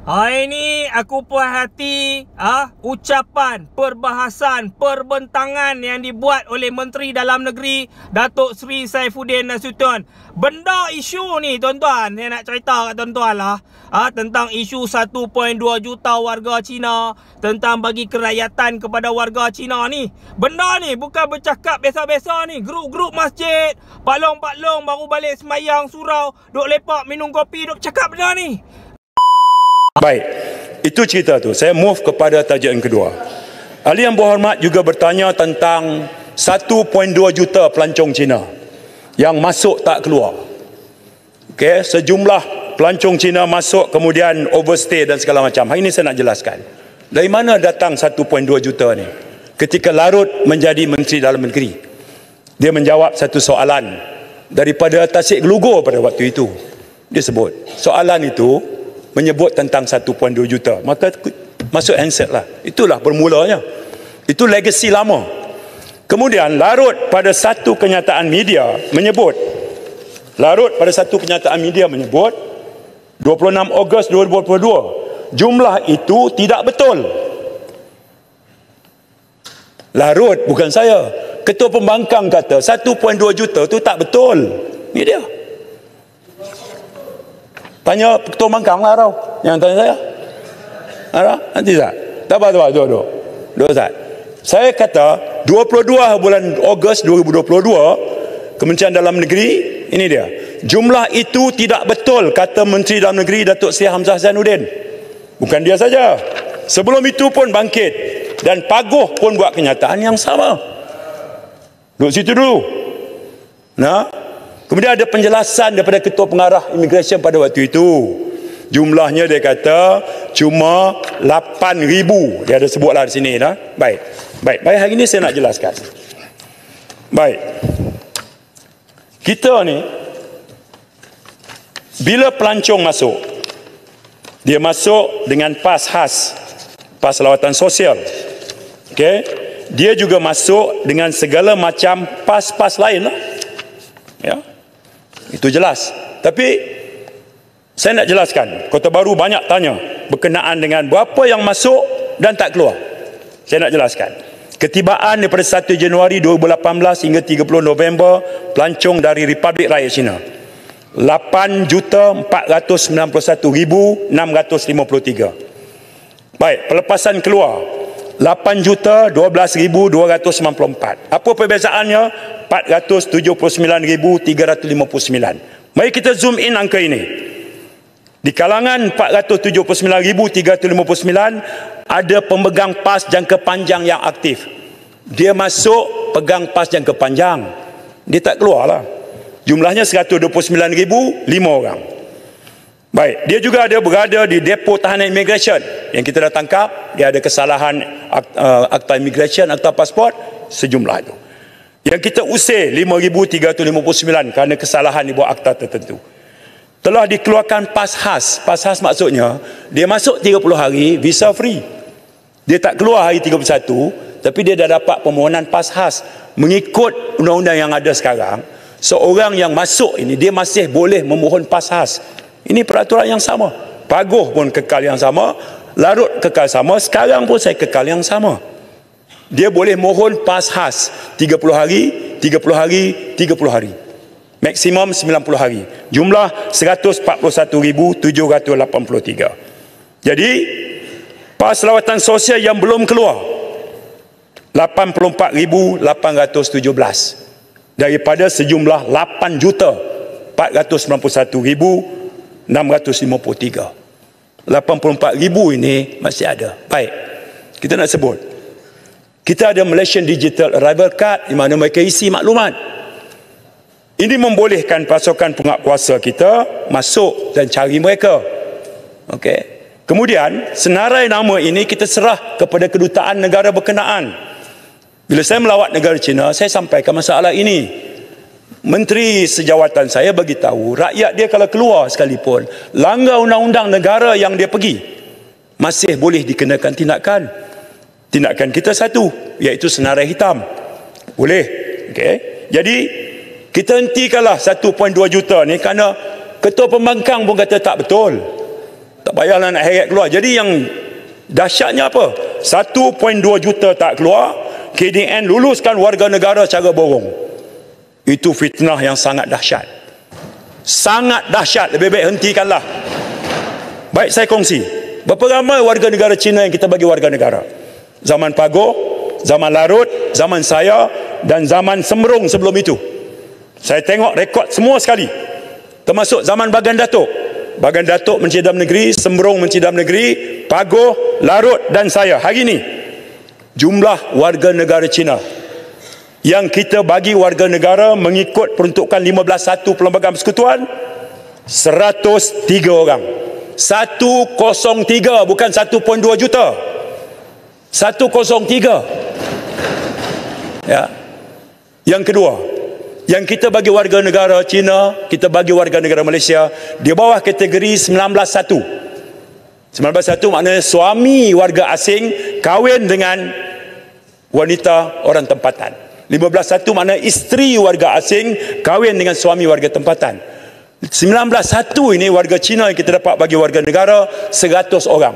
Ini aku puas hati ucapan, perbahasan, perbentangan yang dibuat oleh Menteri Dalam Negeri Datuk Seri Saifuddin Nasution. Benda isu ni tuan-tuan, saya nak cerita kat tuan-tuan lah, tentang isu 1.2 juta warga Cina, tentang bagi kerakyatan kepada warga Cina ni. Benda ni bukan bercakap biasa-biasa ni. Grup-grup masjid, paklong-paklong baru balik semayang surau, duk lepak minum kopi, duk cakap benda ni. Baik, itu cerita tu. Saya move kepada tajuk yang kedua. Ahli yang berhormat juga bertanya tentang 1.2 juta pelancong Cina yang masuk tak keluar. Okey, sejumlah pelancong Cina masuk kemudian overstay dan segala macam. Hari ini saya nak jelaskan. Dari mana datang 1.2 juta ni? Ketika Larut menjadi Menteri Dalam Negeri, dia menjawab satu soalan daripada Tasik Gelugur pada waktu itu. Dia sebut, soalan itu menyebut tentang 1.2 juta. Maka masuk handset lah. Itulah bermulanya. Itu legasi lama. Kemudian Larut pada satu kenyataan media menyebut, 26 Ogos 2022, jumlah itu tidak betul. Larut, bukan saya. Ketua Pembangkang kata 1.2 juta tu tak betul. Ni dia. Tanya Ketua Pembangkang lah tau. Yang tanya saya. Ada? Nanti tak? Tak apa. Dua Ustaz. Saya kata 22 bulan Ogos 2022, Kementerian Dalam Negeri, ini dia. Jumlah itu tidak betul, kata Menteri Dalam Negeri Datuk Seri Hamzah Zainuddin. Bukan dia saja. Sebelum itu pun bangkit. Dan Paguh pun buat kenyataan yang sama. Duduk situ dulu. Nah, kemudian ada penjelasan daripada Ketua Pengarah Immigration pada waktu itu. Jumlahnya dia kata cuma 8,000. Dia ada sebutlah di sini. Baik, hari ini saya nak jelaskan. Baik. Kita ni, bila pelancong masuk, dia masuk dengan pas khas, pas lawatan sosial. Okey? Dia juga masuk dengan segala macam pas-pas lain lah. Ya. Itu jelas. Tapi saya nak jelaskan. Kota Baru banyak tanya berkenaan dengan berapa yang masuk dan tak keluar. Saya nak jelaskan. Ketibaan daripada 1 Januari 2018 hingga 30 November pelancong dari Republik Rakyat Cina 8,491,653. Baik, pelepasan keluar 8,012,294. Apa perbezaannya? 479,359. Mari kita zoom in angka ini. Di kalangan 479,359 ada pemegang pas jangka panjang yang aktif. Dia masuk pegang pas jangka panjang, dia tak keluar lah. Jumlahnya 129,005 orang. Baik, dia juga ada berada di depo tahanan immigration yang kita dah tangkap. Dia ada kesalahan akta immigration, akta pasport, sejumlah itu. Yang kita usir 5,359 kerana kesalahan di bawah akta tertentu. Telah dikeluarkan pas khas. Pas khas maksudnya dia masuk 30 hari visa free. Dia tak keluar hari 31, tapi dia dah dapat permohonan pas khas. Mengikut undang-undang yang ada sekarang, seorang yang masuk ini dia masih boleh memohon pas khas. Ini peraturan yang sama. Paguh pun kekal yang sama, Larut kekal sama, sekarang pun saya kekal yang sama. Dia boleh mohon pas khas 30 hari, 30 hari, 30 hari. Maksimum 90 hari. Jumlah 141,783. Jadi, pas lawatan sosial yang belum keluar 84,817 daripada sejumlah 8,491,653. 84,000 ini masih ada. Baik, kita nak sebut. Kita ada Malaysian Digital Arrival Card di mana mereka isi maklumat. Ini membolehkan pasukan penguatkuasa kita masuk dan cari mereka. Okey. Kemudian senarai nama ini kita serah kepada kedutaan negara berkenaan. Bila saya melawat negara China, saya sampaikan masalah ini. Menteri sejawatan saya bagi tahu rakyat dia kalau keluar sekalipun langgar undang-undang negara yang dia pergi, masih boleh dikenakan tindakan. Tindakan kita satu, iaitu senarai hitam. Boleh. Okey. Jadi kita hentikanlah 1.2 juta ni kerana Ketua Pembangkang pun kata tak betul. Tak payahlah nak heret keluar. Jadi yang dahsyatnya apa? 1.2 juta tak keluar, KDN luluskan warga negara secara borong. Itu fitnah yang sangat dahsyat. Sangat dahsyat. Lebih baik hentikanlah. Baik, saya kongsi. Berapa ramai warga negara Cina yang kita bagi warga negara? Zaman Pagoh, zaman Larut, zaman saya dan zaman Sembrong sebelum itu. Saya tengok rekod semua sekali. Termasuk zaman Bagan Datuk. Bagan Datuk Menteri Dalam Negeri, Sembrong Menteri Dalam Negeri, Pagoh, Larut dan saya. Hari ini jumlah warga negara Cina yang kita bagi warga negara mengikut peruntukan 15.1 Perlembagaan Persekutuan 103 orang. 103, bukan 1.2 juta. 103. Ya. Yang kedua, yang kita bagi warga negara Cina, kita bagi warga negara Malaysia di bawah kategori 19.1. 19.1 maknanya suami warga asing kahwin dengan wanita orang tempatan. 15.1 maknanya isteri warga asing kahwin dengan suami warga tempatan. 19.1 ini warga Cina yang kita dapat bagi warga negara 100 orang.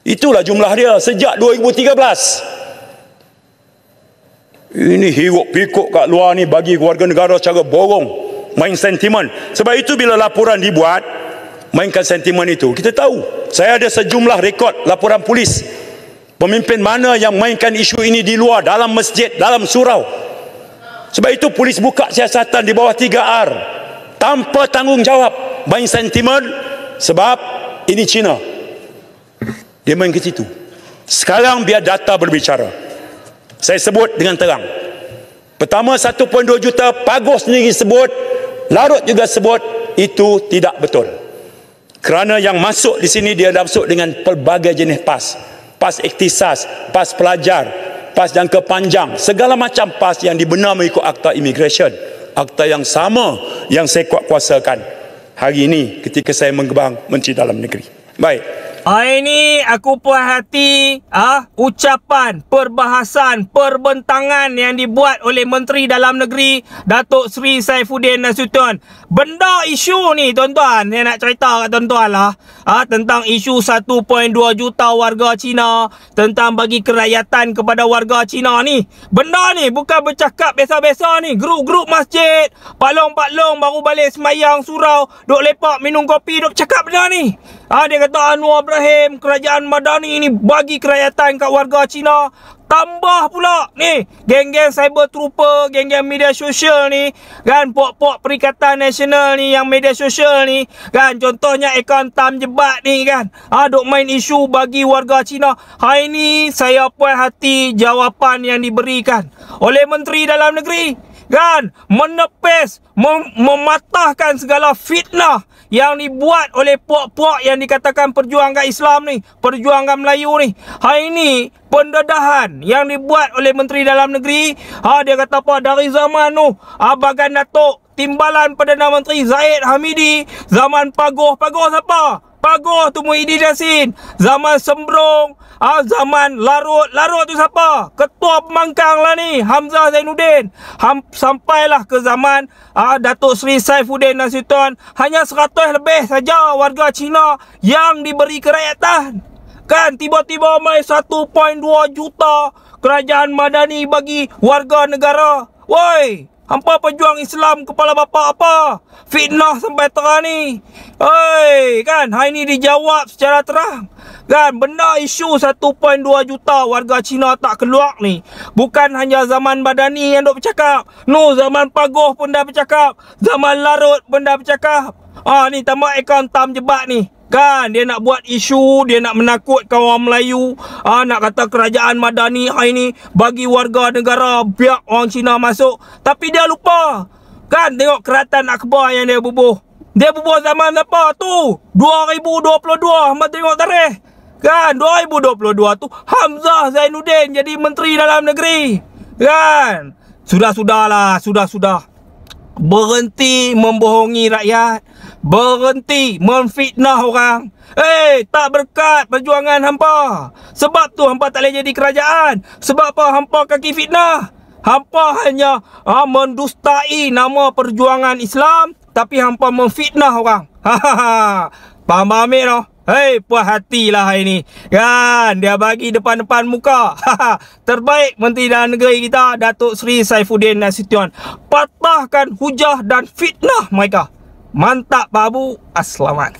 Itulah jumlah dia sejak 2013. Ini hiruk pikuk kat luar ni bagi warga negara secara borong, main sentimen. Sebab itu bila laporan dibuat, mainkan sentimen itu. Kita tahu, saya ada sejumlah rekod laporan polis. Pemimpin mana yang mainkan isu ini di luar, dalam masjid, dalam surau. Sebab itu polis buka siasatan di bawah 3R tanpa tanggungjawab, main sentimen. Sebab ini Cina, dia main ke situ. Sekarang biar data berbicara. Saya sebut dengan terang. Pertama, 1.2 juta, Pagoh sendiri sebut, Larut juga sebut, itu tidak betul. Kerana yang masuk di sini dia masuk dengan pelbagai jenis PAS. PAS ikhtisas, PAS pelajar, PAS jangka panjang, segala macam PAS yang dibenar mengikut Akta Immigration. Akta yang sama yang saya kuatkuasakan hari ini ketika saya mengembang Menteri Dalam Negeri. Baik. Ini aku puas hati ucapan, perbahasan, perbentangan yang dibuat oleh Menteri Dalam Negeri Datuk Seri Saifuddin Nasution. Benda isu ni tuan-tuan, saya nak cerita kat tuan-tuan lah, tentang isu 1.2 juta warga Cina, tentang bagi kerakyatan kepada warga Cina ni. Benda ni bukan bercakap biasa-biasa ni. Grup-grup masjid, paklong-paklong baru balik semayang surau, duk lepak minum kopi, duk cakap benda ni. Dia kata Anwar Ibrahim, kerajaan Madani ni bagi kerakyatan kat warga Cina. Tambah pula ni geng-geng cyber trooper, geng-geng media sosial ni kan, pok-pok Perikatan Nasional ni yang media sosial ni kan, contohnya akaun Tam Jebat ni kan, duk main isu bagi warga Cina. Hari ni saya puas hati jawapan yang diberikan oleh Menteri Dalam Negeri kan, menepis, mematahkan segala fitnah yang dibuat oleh puak-puak yang dikatakan perjuang kat Islam ni, perjuang kat Melayu ni. Hari ni pendedahan yang dibuat oleh Menteri Dalam Negeri, dia kata apa, dari zaman tu Bagan Datuk, timbalan Perdana Menteri Zahid Hamidi, zaman Pagoh siapa? Pagoh tu Muhyiddin Yassin. Zaman Sembrong, zaman Larut tu siapa? Ketua pembangkang lah ni, Hamzah Zainuddin. Sampailah ke zaman Datuk Seri Saifuddin Nasution, hanya 100 lebih saja warga Cina yang diberi kerakyatan. Kan tiba-tiba mai 1.2 juta kerajaan Madani bagi warga negara. Woi, hampa pejuang Islam kepala bapa apa? Fitnah sampai terang ni. Hei, kan hari ni dijawab secara terang. Kan benda isu 1.2 juta warga Cina tak keluar ni, bukan hanya zaman Madani yang duk bercakap. No, zaman Pagoh pun dah bercakap, zaman Larut pun dah bercakap. Ni tambah akaun Tam Jebat ni. Kan dia nak buat isu, dia nak menakutkan orang Melayu, nak kata kerajaan Madani hari ni bagi warga negara biar orang Cina masuk. Tapi dia lupa. Kan tengok Keratan Akbar yang dia bubuh. Dia bubuh zaman apa tu? 2022. Hamba tengok tarikh. Kan 2022 tu Hamzah Zainuddin jadi Menteri Dalam Negeri. Kan sudah-sudahlah, sudah. Berhenti membohongi rakyat, berhenti memfitnah orang. Tak berkat perjuangan hampa. Sebab tu hampa tak boleh jadi kerajaan. Sebab apa hampa kaki fitnah? Hampa hanya mendustai nama perjuangan Islam, tapi hampa memfitnah orang. Faham ambil noh? Hei, puas hatilah hari ni. Kan, dia bagi depan-depan muka. Terbaik Menteri Dalam Negeri kita, Datuk Seri Saifuddin Nasution. Patahkan hujah dan fitnah mereka. Mantap, Babu. Selamat.